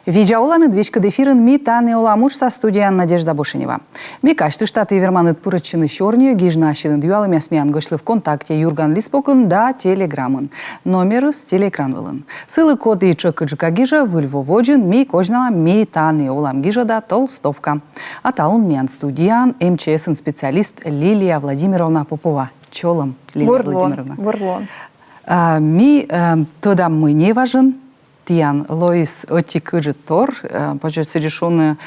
Виджауланы двечка дефирын ми таны оламушта студиян Надежда Бошенева. Ми кашты штаты верманыт пурычыны щорню, гижнашыны дюалы мясмян гышлы ВКонтакте Юрган Лиспокын да Телеграмын. Номеры с телеэкран вылын. Сылы коды и чыкыджыка гижа в Львоводжин ми кожнала ми таны олам гижа да толстовка. А талун мян студиян МЧС специалист Лилия Владимировна Попова. Чолом, Лилия Владимировна. Бурлон. Ми тогда мы не важен. Тиян Лоис отикыджы тор, пожалуйста, решённые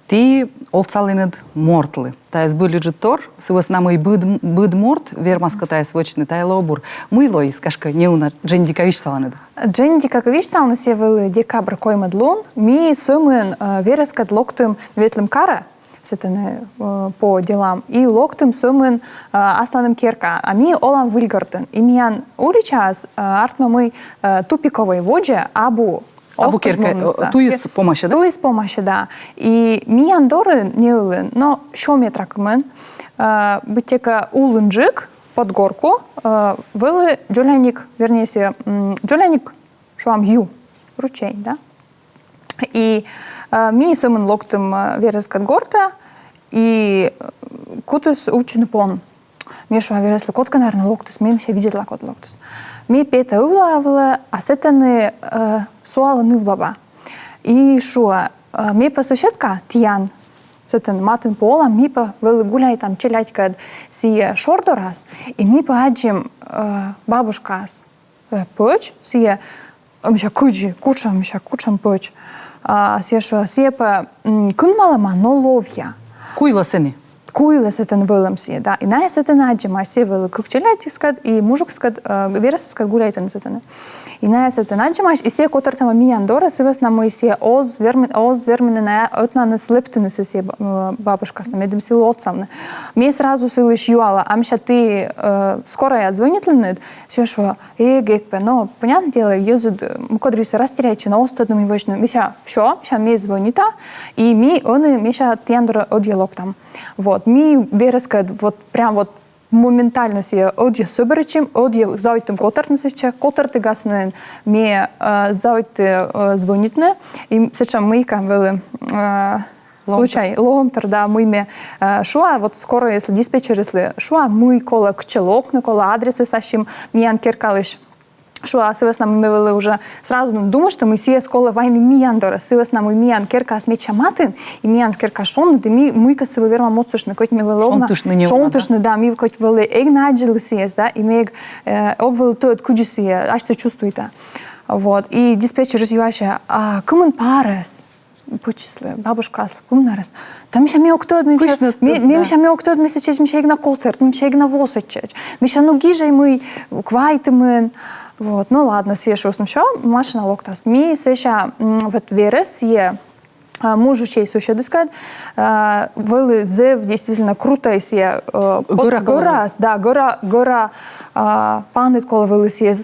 ти олцалыныд мортлы. Тайс были тор, сывос намый быд морт, вермаска тайс вочны тайлобур. Мы Лоис, кашка неуна джендикович саланыд. Джендикович талны севыл декабрь коймадлон, ми сумын верескат локтым ветлым кара, сетены по делам, и локтым сумын асланым керка, а ми олам выльгардын. И миян уличас артма мы тупиковой воджи абу керка, ту из помощи, да? Ту из помощи, да. И миян доры не улын, но шо метракмен, бытека улынджик под горку, вылы джоляник, вернее, джоляник шуам ю, ручей, да? И ми сумын локтым верескат горта, и кутус ученый пон. Ми шуа вересли котка, наверное, локтус, ми ще видела кот локтус. Ми пета увлавила, а сетаны суала нылбаба. И шуа, ми по сущетка тиян, сетан матын пола, ми по вылы гуляй там челять кад сие шордорас, и ми по аджим бабушкас пöч, сие миша куджи, кучам пöч. Сие шуа, сие по кынмалама, но ловья. Куйла сени? Куйла сетен вылым сие, да. И на сетен аджима, сие вылы кукчелять искад, и мужик скад, верес искад гуляйтен сетене. И на сетен аджимаш, и сие котартама мияндора, сивес на мой сие оз вермины на отнаны слептыны сие бабушка, медым силу отцамны. Мне сразу силы шьюала, амща ты скоро я отзвонит сие шо, гекпе, но, понятное дело, езут, мукодриса растеряйчи на остадным и вочным. Миша, все, миша мне звонита, и миша тяндора одьелок там. Вот, ми верескат вот прям вот моментально себе одье соберечим, одье завитым котарт насече, котарты гаснен ми завиты звонитне, и сейчас мы вели случай ломтер, да, мы ме шуа, вот скоро, если диспетчер, если шуа, мы кола кчелок, кола адресы сащим, миян керкалыш. Шуа, сивес нам имели уже сразу думаю, что мы сие скола войны мияндора, сивес нам миян керка смеча матин, и миян керка шон, да мы касили верма моцушны, коть ми веловна, шонтышны, да, ми коть вели эгнаджили сиес, да, и ми обвели то, откуда сие, аж се чувствуете. Вот, и диспетчер развивающая, кымын парес, почисли, бабушка асла, кумнарес. Там миша ми октод, миша ми октод, миша чеч, миша игна колтерт, миша игна восечеч, миша ну гижей мы квайтымен. Вот, ну ладно, сие шосным шо, машина локтас. Ми сеша вот верес е мужу чей суще дискать, вели зев действительно круто сие гора панит кола вели сие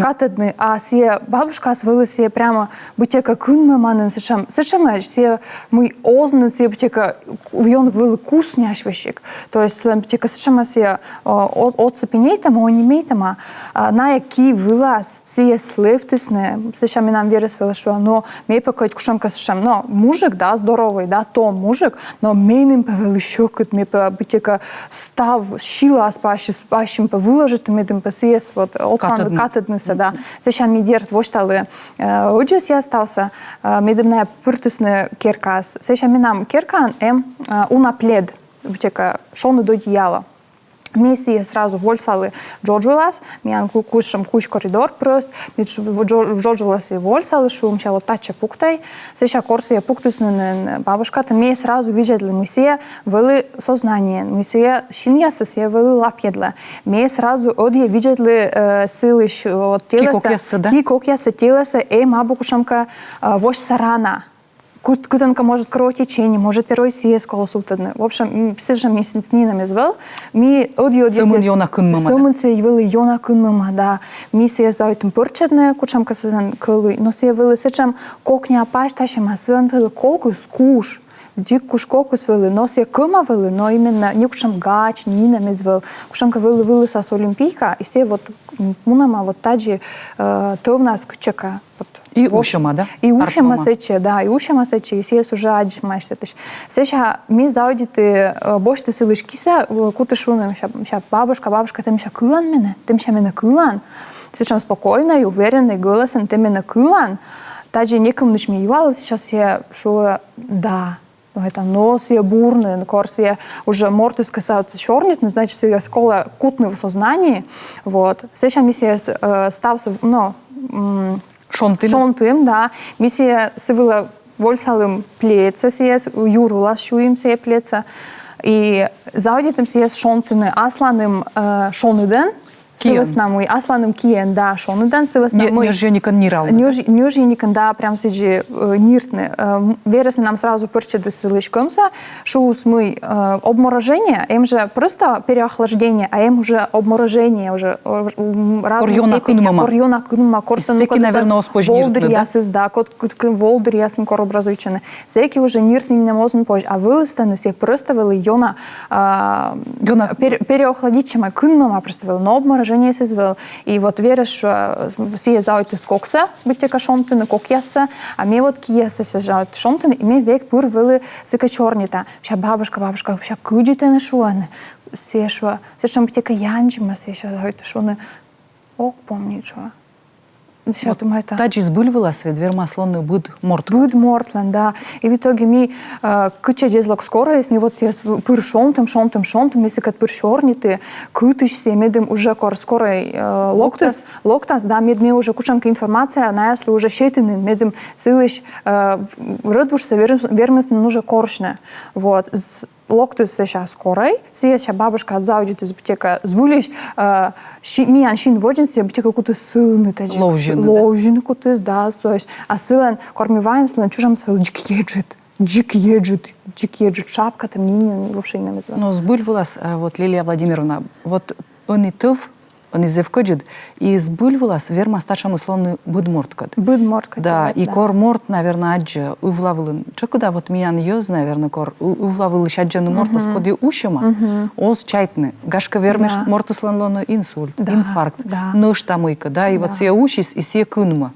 катедны, а сие бабушка вели сие прямо бутека кынме манен сечем сие мы озны сие бутека вьон вели кусняш вещик. То есть бутека сечем сие отцепенейтама, онімейтама, на які вилаз сие слептисне, сечем нам верес вели шо, но мейпа коть кушамка сечем, но мужик, да, здоровый, да, то мужик, но меним повели щекот, ми бутека став щила спащим повыложить, медим посиес, вот, отсан катеднеса, да. Сечем ми дерт воштали оджес я остался, медим на пыртисне керкас. Сечем ми нам керкан унаплед, бутека шоны до дияла. Месси сразу вольсали Джорджулас, миян кушам куш коридор прост, Джорджулас и вольсали, шум ща вот тача пуктай, сеща корсия пуктуснен бабушката, ми сразу видели мы се вели сознание, мы се шиняса се вели лапьедле, ми сразу одье видели силы от телеса, ки кокяса телеса, мабу кушамка вош сарана. Кутанка может кровотечение, может первой съесть колосутадне. В общем, все же ми с нинами звел, ми Сумын йона кынмама. Сумын се вели йона кынмама, да. Ми се завитым пырчетне, кучамка свен кылы, но се вели сечем кокня паш ташима свен вели колкус куш. Дик куш колкус вели, но се кыма вели, но именно не кушам гач, нинами звел. Кушамка вели сас олимпийка, и се вот мунама вот таджи то в нас кучака, вот И ушима, да? И ушима сече, да, и ушима сече, и сиес уже аджимаш сетеш. Сеша ми заудите боште силышкиса, куты шуным, ща бабушка, тем ща кылан мене, кылан. Сечам спокойно и уверенно, и голосом, тем мене кылан. Таджи некому не смеювала, сейчас я шо, да. Это нос є бурний, корс є уже морти сказати чорніть, не значить, що є скола кутний в сознанні. Вот. Сейчас місія стався, ну, шонтим, да. Місія сивила вольсалим плеца, сієс, юрула шуїм сіє плеца. І заудітим сієс шонтини асланим шониден, сивеснамый асланым киен, да, шонудан сивеснамый. Неженикан нирал. Неженикан, да, прям сиджи ниртны. Верес нам сразу пырчеды силышкомся, шоус мы обморожение, им же просто переохлаждение, а им уже обморожение, уже разные степени. Орьона кынма. Секи, наверное, оспожниртны, да? Волдыр да, волдыр ясен кор образуючены. Секи уже ниртны не можем позже, а вылыстаны се просто вели йона переохладить, чем кынма просто вели, но обморожение се звел. И вот вериш, що всі зауйте з кокса, битяка шонтини, кок'яса, а ми вот к'яса се зауйте шонтини, і ми век пур вели зика чорніта. Вся бабушка, вся киджите не шуане. Все що, все що битяка янджима, все що зауйте шуане. Ок, помні, що. Вот, таджи сбыльвала свет вермаслонный буд морт. Буд мортлан, да. И в итоге ми кыча жезлок скоро, если вот сейчас пыр шонтым, если как пыр шорниты, кытышся, медем уже скорой локтас, да, медме уже кучанка информация, на если уже щетины, медем силыш рыдвушся, верместно уже коршне. Вот. Локтус сейчас скорой, сейчас бабушка от заудит из бутека сбулиш, миян шин воджинся, бутека куты сылны таджи. Ловжины куты, да, то есть, а сылен кормиваем, сылен чужам свел джик еджит, шапка там не вообще не называют. Но сбульвалась, вот Лилия Владимировна, вот он и тов, он из Евкоджид, и сбульвалась верма старшему слону будморткад. Будморткад. Да, и кор морт, наверное, аджа увлавлен. Чекуда вот миян йоз, наверное, кор увлавлен шаджану мортас коди ушима, оз чайтны. Гашка вермеш мортас ланлону инсульт, инфаркт, ношта мыка, да, и вот сия ушис, и сия кынма.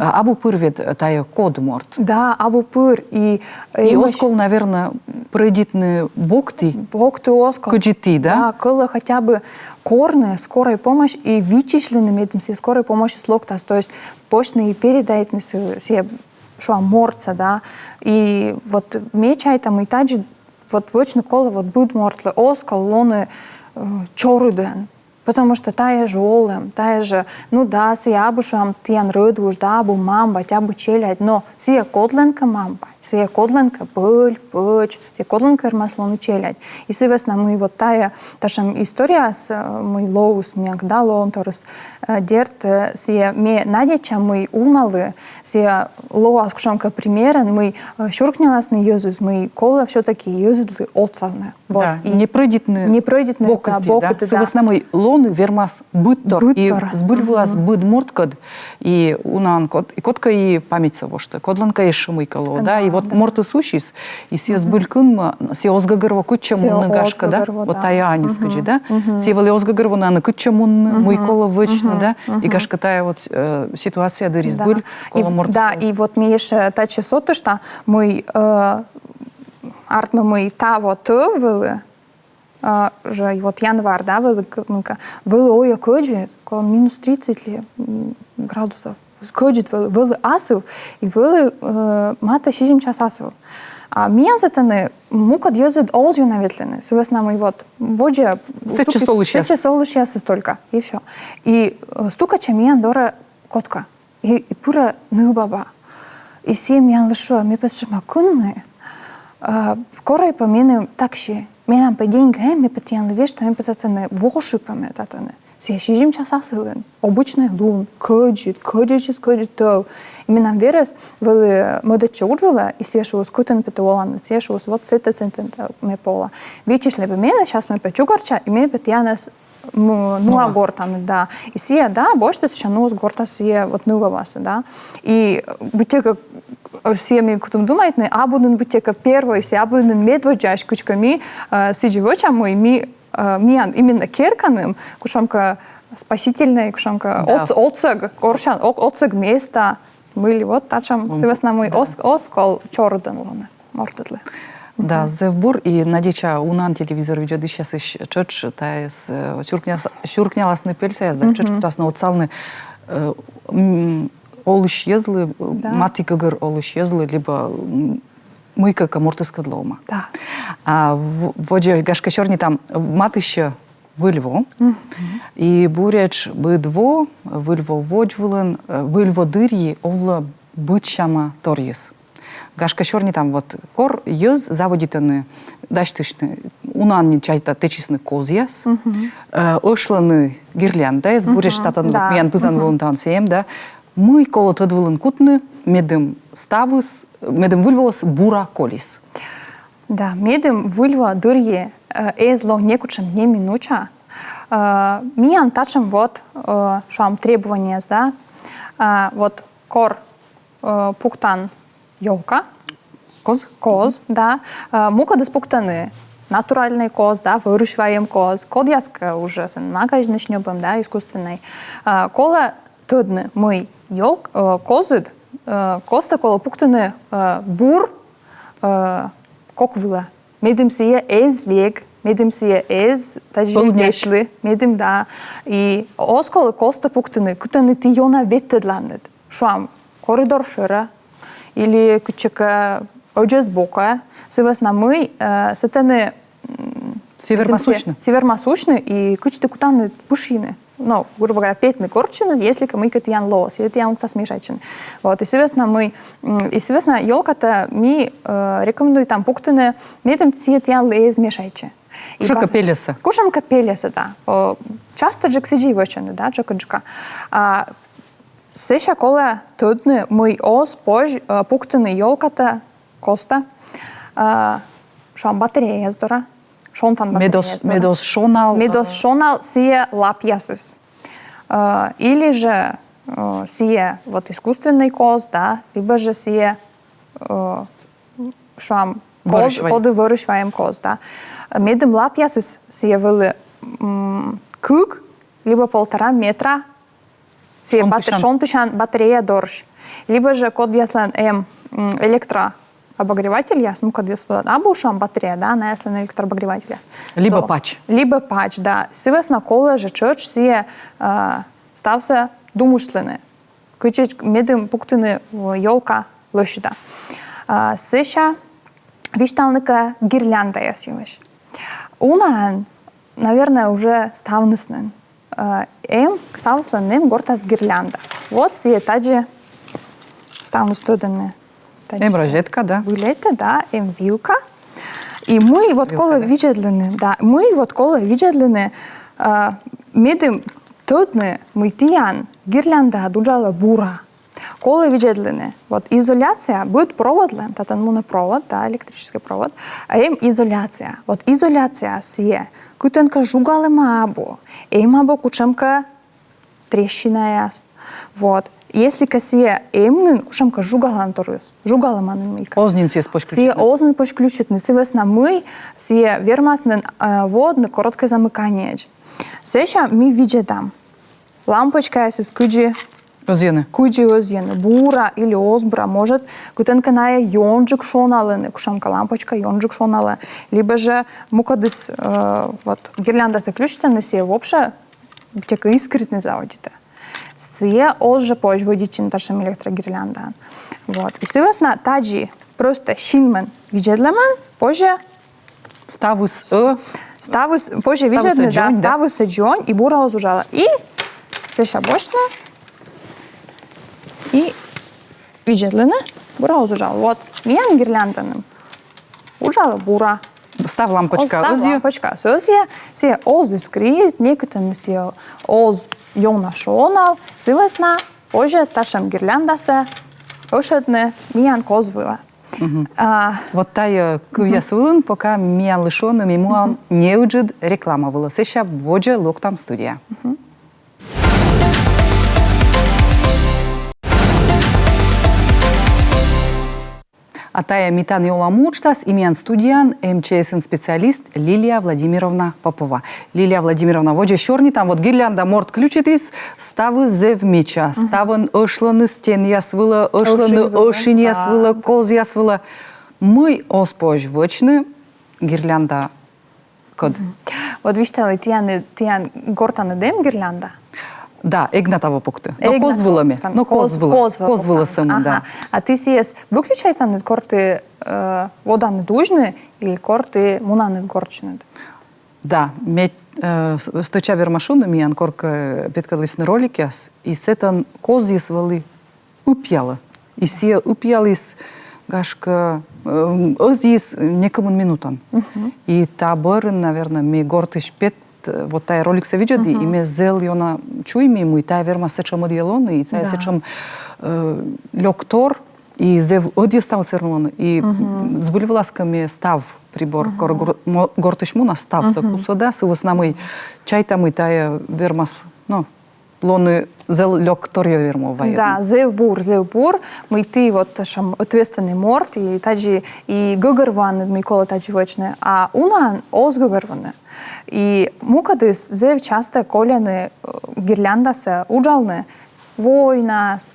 Абу пырвет тая код морт. Да, абу пыр. И оскол, наверное, пройдитны бокты. Бокты оскол. Каджити, да? Да, кыла хотя бы корны, скорая помощь и вычислены медицинской скорой помощи с локтас, то есть почные передайтны все морца, да, и вот мечай там и таджи, вот вочно коло вот буд мортлы, оскол, лоны чоруден, потому что тая же олем, тая же, ну да, сия абушам тиян рыдвуш, да, абу мамба, тябу челядь, но сия кодленка мамба, сия кодленка пыч, сия кодленка ермаслону челядь. И сивесна мы вот тая история с мы лоус мяк, да, лоун торос дерт, сия ме надяча мы уналы, сия лоас кушамка примерен, мы щуркнялас на юзыз, мы кола все-таки юзызлы отцавны. Вот. Да, и не пройдитны бокоты, да. Сивесна мы лону вермас быттор, и сбыльвалась быд морткад, и унан код, и котка и память того, что кодланка и шимыкало, да, и вот морты сущис, и сия сбылькын, сия озгагырва куччамун нагашка, да, вот тая анискаджи, да, сия вали озгагырва на куччамун муйкола вычно, да, и гашка тая вот ситуация дырис быль, кола морты. Да, и вот мне еще та часота, что мы артма мы та вот вылы, же вот январь, да, вылы оя көджи, минус 30 ли градусов. Көджит вылы асыл, и вылы мата 6 час асыл. А миян затаны мукад йозит олзю наветлены. Сывесна мы вот воджи... Сече солу сейчас столько, и все. И стукача миян дора котка. И пура нылбаба. И все миян лышо, ми песшима кунны. Корой помены такши. Менам по деньгам, ми петян левеш, там ми петатаны вошипами татаны. Все 6 час асылын. Обычный лун, көджит, то. И ми нам верес, вели модаче уджвала, и все шоус кутен петуолан, все шоус вот сета центента ми пола. Вичишли бы мене, сейчас мы печугарча, и ми петянес нуа гортаны, да. И сия, да, больше сейчас нуа горта сия вот нуа васа, да. И бутека все ми кутум думает, не абуден бутека первой, си абуден медводжаш кучками, сидживоча мой ми миян именно керканым, кушамка спасительная, кушамка отцег, коршан, отцег места, Мили вот тачам сивесна мы оскол чорденлоне мортетле. Да, зевбур и надеча унан телевизор видео сейчас чөч тайс шуркняласны пельсез, да, чөч кутасны отсалны олыш езлы, матикагыр олыш езлы, либо мыйка камортыска длома. Да. А воде гашкашорни там матыще выльво, и буреч быдво, выльво водьвылын, выльво дырьи, овла бычама торьес. Гашкашорни там вот кор ез заводитаны даштышны, унанни чайта течисны козьяс, ошланы гирлянда, из буреч татан вот миян пызан волонтан сеем, да, мы коло тадвылын кутны, медым ставыс, медым выльвос бура колис. Да, медым выльва дырье эзло некучем не минуча. Миян тачем вот шам требования, да, вот кор пуктан ёлка, коз, да, мука деспуктаны, натуральный коз, да, выращиваем коз, кодяска уже нагажнеш нёбом, да, искусственный. Кола тыдны мы ёлк, козыд, коста кола пуктаны бур, коквыла. Медим сие эзлег, медим сие эз тажи медим да. И осколы коста пуктаны, кутаны ты ёна веттедландет. Шуам коридор шыра, или кучека оджез бока, сывасна мы сетаны северо-масушны и кучты кутаны пушины. Ну, грубо говоря, петны корчины, если мы катян лос, или тян смешачен. Вот, и сывасна мы, и сывасна ёлка-то ми рекомендую там пуктаны, медем тян лез мешаче. Кушам капелеса. Кушам капелеса, да. Часто джек сиджи вочены, да, джека. Сеша кола тудны мы ос пож пуктаны ёлката коста шам батарея здора шонтан батарея медос шонал сие лапьясис или же сие вот искусственный коз, да, либо же сие шам коз поды выращиваем коз, да. Медем лапьясис сие вылы кук либо 1,5 метра шонтышан батарея дорж. Либо же код яслан электрообогреватель яс, ну код яслан абушам батарея, да, на яслан электрообогреватель яс. Либо пач. Либо пач, да. Сивес на коле же чёрч сие стався думушлены. Кычеч медым пуктыны ёлка лощида. Сеша вишталника гирлянда ясилыш. Унан, наверное, уже ставныснен. Савсланем гортас гирлянда. Вот сие таджи стану студены. Розетка, да? Вилета, да, вилка. И мы вот коло виджедлены, да, мы вот коло виджедлены, медим тудны мы тиян гирлянда дуджала бура. Коло виджедлены. Вот изоляция будет проводлен, татан монопровод, да, электрический провод, а изоляция. Вот изоляция сие. Кутенка жугалы мабо, мабо кучемка трещина яс. Вот. Если касие эмнын, кучемка жугалан торюс, жугалы манын мыйка. Ознин сие спочключитны. Сие ознин почключитны, сивесна мы, сие вермаснен водны короткое замыкание. Сеша ми виджедам. Лампочка ясис куджи Розьены. Куджи розьены. Бура или озбра может кутенка ная йонджик шоналыны, кушамка лампочка йонджик шонала. Либо же мукадыс вот гирлянда-то ключта сие вообще тека искритне заводите. Сие озже позже водичин ташем электрогирлянда. Вот. И сивесна таджи просто шинмен виджедлемен, позже Ставус позже виджедле, да, ставус джонь и бура озужала. И сеша бочно и виджедлена бура озужала. Вот. Миян гирлянданым ужала бура. Став лампочка. Став лампочка. Сие оз искрит, некоторые сие оз йона шонал, сивесна, позже ташем гирляндаса, ошедне миян козвыла. Вот тая кувьясвылын, пока миян лишону мимуам не уджид реклама была. Сеша воджа локтам студия. А тая митан и оламучтас имян студиян МЧСН специалист Лилия Владимировна Попова. Лилия Владимировна, вот же щорни там вот гирлянда морт ключитис, ставы зев меча, ставын ышланы стен ясвыла, ышланы ышин ясвыла, коз ясвыла. Мы оспож вычны гирлянда код. Вот виштали тиян гортаны дем гирлянда? Да, егнатаво покты. Но козвылами. Но козвыла сама, да. А ты сиес выключайтаны корты воданы дужны или корты мунаны горчны? Да, мет стача вермашуну миян корка петкалисны роликяс, и сетан коз ясвалы упьяла. И сие упьялис гашка озис некому минутан. И та бărân, наверное, ми гортыш пет вот тая ролик се виджади, и ме зел йона чуйми му, и тая верма сечам одиелоны, и тая сечам лёктор, и зев одиостав сернолоны, и зболивласка ме став прибор, кора гортыш му на став се кусода, се воснамый чайтамый тая вермас, ну, лоны зел лёктор я вермо ваед. Да, зев бур, мы ты вот шам ответственный морт, и таджи и гыгырваны Микола таджи вочне, а унан оз гыгырваны. И мукадыс зев часто коляны гирляндасы уджалны войнас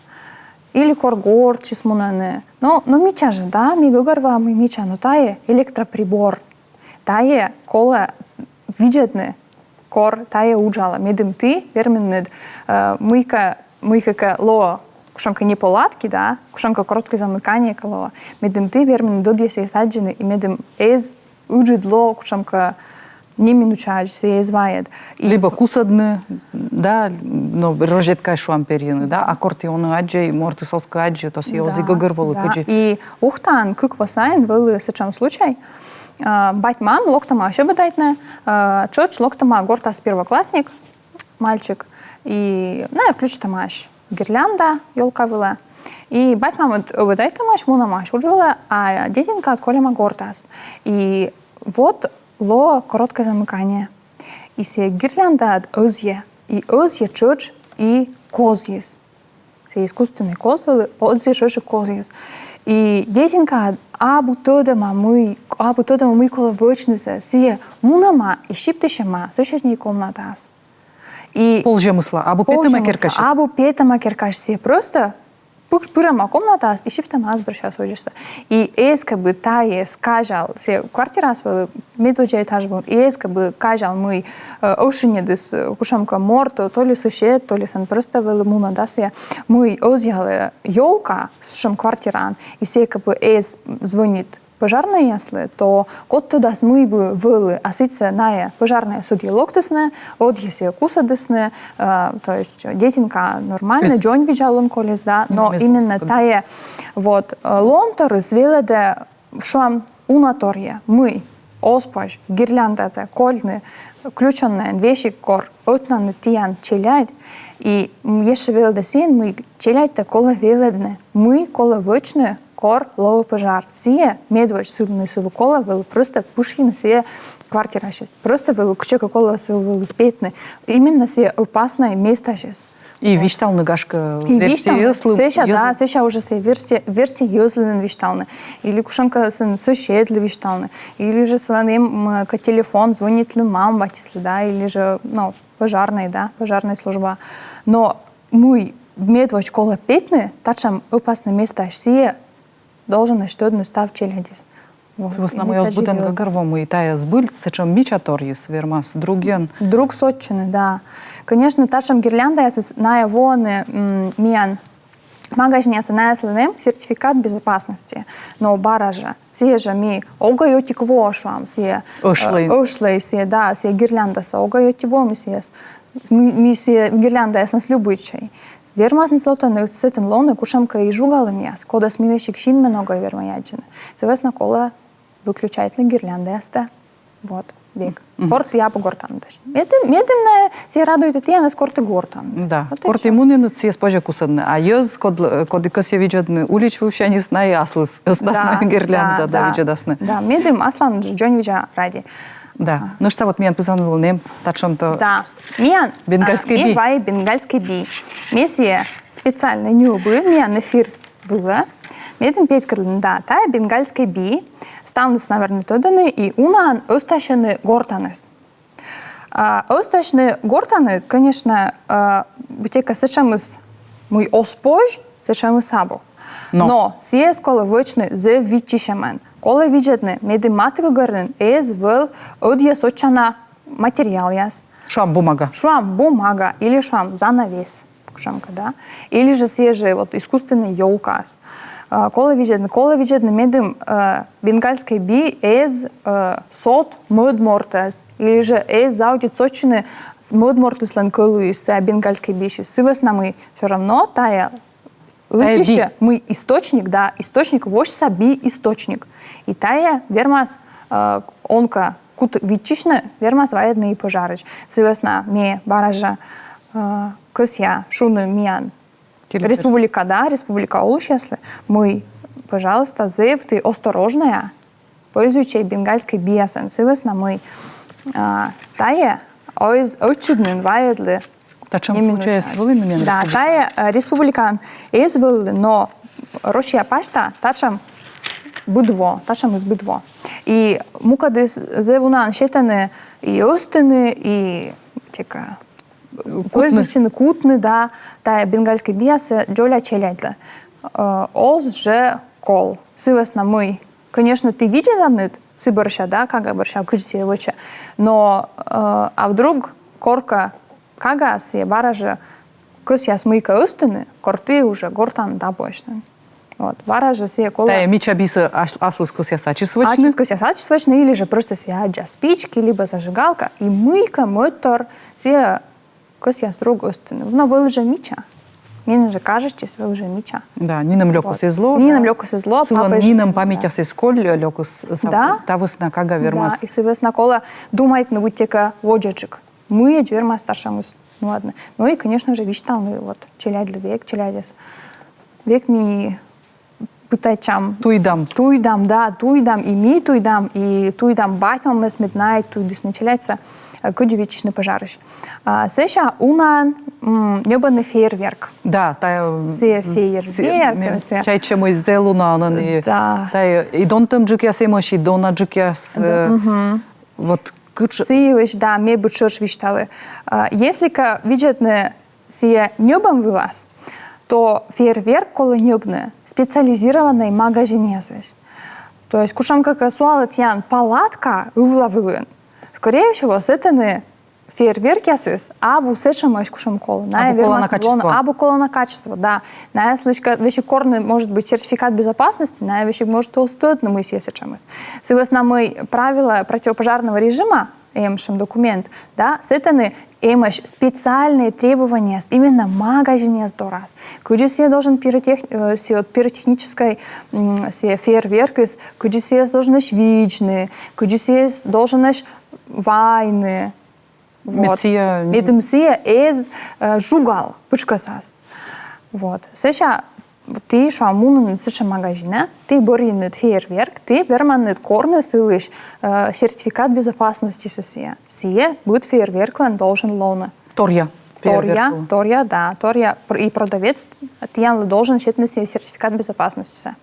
или коргор чисмунаны. Но мича же, да, ми гыгырва, ми мича, но тае электроприбор, тае кола виджетны кор тае уджала. Медым ты верменнед мыйка ло кушанка неполадки, да, кушанка короткое замыкание коло. Медым ты верменнед додьесе саджины, и медым эз уджедло кушанка не минучач се извает. Либо кусадны, да, но розетка шуам перины, да, а кортионы аджи, морты соска аджи, то си ози гыгырволы кыджи. И ухтан кык васайн был сечам случай. Батьман локтама еще бедайтне, чоч локтама гортас первоклассник, мальчик, и ключ тамаш гирлянда ёлка была. И батьман бедайтамаш, мунамаш уджвела, а детинка от колема гортас. И вот ло короткое замыкание. И се гирлянда от озье, и озье чоч и козьес. Се искусственные козвелы, озье чоч и козьес. И детинка абу тодама мы кола вочница сие мунама и шиптешема соседней комнатас. И Полжемысла, абу петама керкашис. Абу петама керкаш сие просто пырама комнатас и шиптама азбращас ожишься. И как бы тае скажал, все квартира свою медвежий этаж был, и как бы кажал мы ошине дес кушамка морто, то ли сушет, то ли сан просто вели муна да се мы озяли ёлка с шам квартиран, и все как бы звонит пожарная ясли, то кот туда мы бы вели, а сице ная пожарная судья локтесне, одьесе кусадесне, то есть детинка нормально, Джон видел он колес, да, но именно тая вот ломтор извеледе шам унаторье, мы оспож, гирлянда кольны, ключенные вещи кор, отнаны тиян челядь, и еще веледе син, мы челядь-то кола веледне, мы кола вочне, кор лово пожар. Сие медведь сильный силу кола вел просто пушки сие квартира сейчас. Просто вел кучка кола вел петны. Именно сие опасное место сейчас. И вишталны гашка версия ёслы. Сейчас уже все версии ёслы вишталны. Или кушанка сушедли вишталны. Или же слонем телефон звонит ли мам батисли, да, или же пожарная, да, пожарная служба. Но мы медведь кола петны, тачам опасное место сие должен что-то став челядис. В основном я сбуден гагарвому и тая сбыль, сечем мичаторьис вермас, друген. Друг сотчины, да. Конечно, тачам гирлянда ясис на явоны миян магазине ясис сертификат безопасности. Но баража, сие же ми ога йотик вошуам, сие ошлей, сие, да, сие гирлянда са ога йотик вом, сие сие гирлянда ясис любычей. Вермаз не злотаны сетен лоны кушамка и жугалы мяс, кода смивещик шин много вермаяджины. Завес на кола выключает на гирлянды яста. Вот, бег. Корт я по гортану даш. Медем на се радует это я на скорты гортан. Да, корт имунен от се спожа кусадны, а ёз коды касе виджадны улич вообще не знаю аслыс, остасны гирлянда да виджадасны. Да, медем аслан джон виджа ради. Да. Ну что, вот меня позвонил нем, тачам-то... Да. Миян... Бенгальский би. Бенгальский би. Месье специально не убы, миян эфир было. Медин петкерлин, да, тая бенгальский би, ставныс, наверное, тоданы, и унан осташены гортаныс. Осташны гортаны, конечно, бутека сечамыс мой оспож, сечамыс сабо. Но сие скола вочны зе вичишемен. Кола виджетны, меди матыгы горын, эз выл одья сочана материал яс. Шуам бумага. Шуам бумага или шуам занавес. Шамка, да? Или же сие же вот искусственный елкас. Кола виджетны медим бенгальской би эз сот модмортес. Или же эз заудит сочины модмортес ланколуис, бенгальской биши. Сывас намы все равно тая лыпище, мы источник, да, источник, вож саби источник. И тая вермас онка кут вичишна, вермас ваедны и пожарыч. Сывасна ме баража көсья шуны миян. Республика, да, республика Олуш, если мы, пожалуйста, зев, ты осторожная, пользуйся бенгальской биасен. Сывасна мы тая очевидно ваедли. Тачем случае с волынами? Да, тая республикан из волы, но Россия пашта тачем будво, тачем из будво. И мукады зевунан щетаны и остыны, и тека кользучины кутны, да, тая бенгальской биасы джоля челядла. Оз же кол. Сывасна мы, конечно, ты видела нет, сыборща, да, как борща, кычси воча, но а вдруг корка кага се бараже көсья смыка остыны, корты уже гортан дабочны. Вот, бараже се кола... Тая мича бисы аслыс көсья сачисвочны? Аслыс көсья сачисвочны, или же просто се аджа спички, либо зажигалка, и мыка, мотор, се көсья строго остыны. Но выложа мича. Мне же кажется, выложа мича. Да, нинам лёкус и зло. Нинам лёкус и зло. Сылан нинам память асы сколь лёкус. Да. Та высна кага вермас. Да, и сывесна кола думает на бутека воджачик. Мы дверма старшамыз. Ну ладно. Ну и, конечно же, вичталны вот челядли век, челядес. Век ми пытачам. Туйдам. Туйдам, да, туйдам, и ми туйдам, и туйдам батьмам мес меднайт, туйдис началяется куджевичный пожарыш. Сеша унан небаный фейерверк. Да, тая... Се фейерверк. Чай чему из зелунанан. Да. Тая и донтам джик яс имаш, и дона джик яс... Вот... Силыш, да, ме бычош вишталы. Если-ка виджетне сие небом вылаз, то фейерверк коло небне специализированный магазин ясвеш. То есть кушамка касуал тян палатка увлавылын. Скорее всего, с это фейерверк ясвес, абу сечамаш кушам коло. Абу коло на качество. Абу коло на качество, да. На слышка вещи корны может быть сертификат безопасности, на вещи может толстот, но мы сечамас. Сывасна мы правила противопожарного режима, эмшем документ, да, с это эмаш специальные требования именно магазине сдорас. Куди се должен пиротехнической фейерверк, куди се должен вичны, куди се должен вайны. Медмсия из жугал, пучкасас. Вот. Сейчас ты шамун в магазине, ты боринет фейерверк, ты верманет корны сылыш сертификат безопасности сия. Сие будет фейерверк, он должен лоны. Торья. Торья, да, торья. И продавец, ты должен считать сертификат безопасности.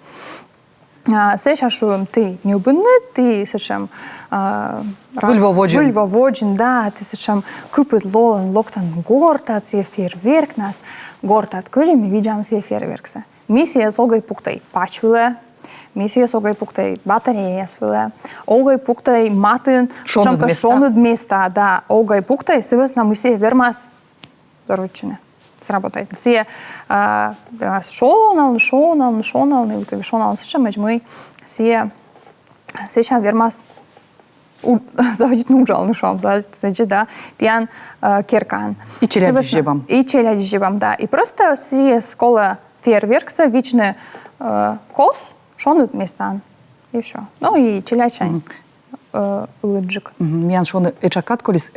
Сейчас ты не убынет, ты сечем выльвоводжин, да, ты сечем купит лолан локтан гортат сие фейерверк нас гортат кыли мы видим сие фейерверкса. Миссия с огой пуктай пачвиле, миссия с огой пуктай батарея свиле, огой пуктай матын шонуд места, да, огой пуктай сывесна миссия вермас заручены. Сработает. Все шонал, не вот шонал, сечем мы все сейчас вермас заводить нужал, ну шо, значит, да, тян керкан. И челядижебам. И челядижебам, да. И просто все скола фейерверкса вечны кос шонут местан и все. Ну и челячань. Лыджик. Мян шоны эчакат колис.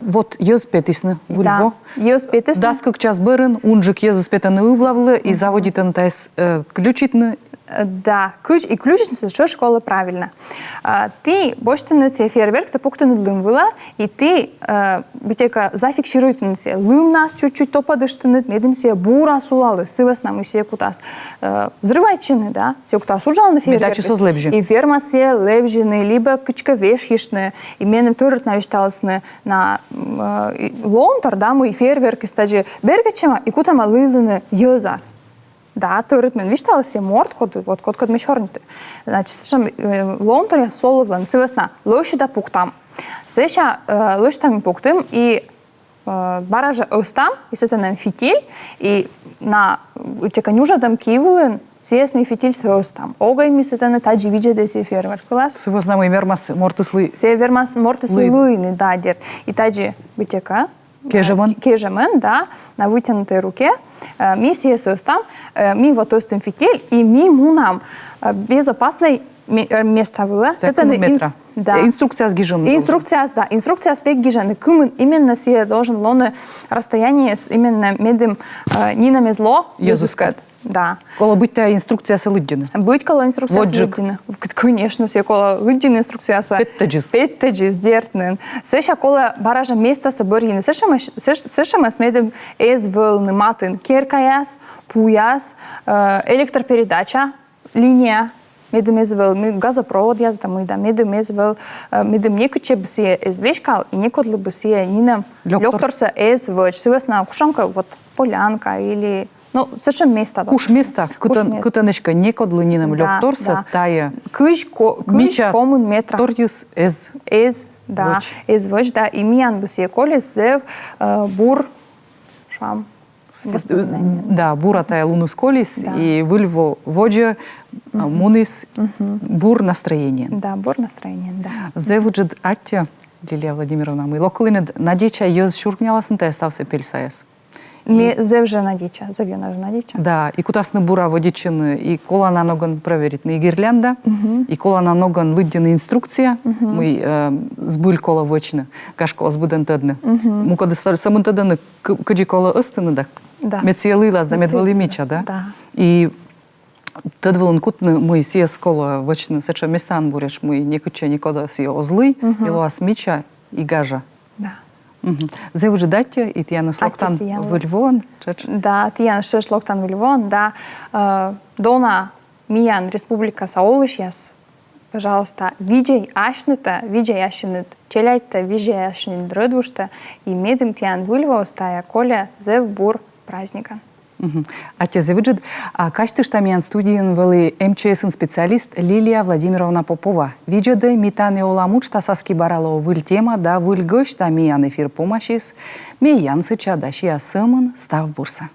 Вот езпетисны вульво. Да, езпетисны. Даскак час бырын, унжик езпетаны увлавлы и заводит антайс ключитны Да, и ключница, что школа правильно. Ты больше на тебе фейерверк, ты покуда лымвила, и ты битека зафиксирует на себе. Лым нас чуть-чуть топадыш ты над медем себе бура сулалы, сывас нам и себе кутас. Взрывайчины, да? Те, кто осуждал на фейерверк. Медачи соз лебжи. И ферма се лебжины, либо кучка вешишны, и менем турит навишталсны на лонтар, да, мы фейерверк из таджи бергачема, и кутама лылыны йозас. Да, турит мен виштался морд, вот код мешорнite. Значит, сам лонтар я соловлен, сывасна, лошада пуктам. Сеша лошадами пуктым, и баража остам, и с это фитиль, и на чеканюжа там кивлен, сесный фитиль с остам. Огай ми с это таджи видя деси фермер класс. Сывасна мы мермас мортуслы. Севермас мортуслы луйны, да, дед. И таджи битека. Кежемен, да, на вытянутой руке. Ми сесос там, ми вот остым фитиль, и ми мунам безопасное место было. Это метра. Да. Инструкция с гижем. Инструкция с век гижем. Именно себе должен лоны расстояние с именно медым нинами зло. Езускат. Да. Кола быть та инструкция с лыддины. Быть кола инструкция с лыддины. Конечно, все кола лыддины инструкция с петтаджис дертнен. Сеша кола баража места соборины. Сеша мы смедем из волны матын керкаяс, пуяс, электропередача, линия. Медем извел, газопровод я там да, медем извел, медем некуче бы се извешкал и некодлы бы се нинам лёкторса извоч. Сывасна кушанка вот полянка или ну совершенно место. Куш место, кутаночка некодлы нинам лёкторса тая. Кыш комун метра. Торьюс да, извоч да, и миян бы се колес зев бур шам. Да, бура тая лунус колис и выльво воджа мунис бур настроение. Да, бур настроение, да. Зевуджет аття, Лилия Владимировна, мы локалинед надеча йоз шуркняласын те стався пельсаес. Ми зевже надеча, завьена же надеча. Да, и кутасны бура водичины, и кола на ноган проверить на гирлянда, и кола на ноган лыддина инструкция, мы сбыль кола вочны, кашко озбуден тедны. Мы коды самын тедны каджи кола остыны да. Да. Мецелылас да медвали мича, да? Да. И тедвалын кутны мы сие скола вочны сеча местан буреш, мы некуче никода сие озлы, и лоас мича и гажа. Да. Зевже датя, и тияна слоктан в Львован. Да, тияна шеш локтан в Львован, да. Дона миян республика Саолышьяс, пожалуйста, виджей ашныта, виджей ашнет, челяйта, виджей ашнет дрыдвушта, и медым тиян в Львовстая, коля зев бур праздника. А те завиджет, а качты штамян студиен вели МЧСН специалист Лилия Владимировна Попова. Виджеде митане оламуч тасаски барало выль тема да выль гош тамиян эфир помощис, миян сыча дашия сымын став бурса.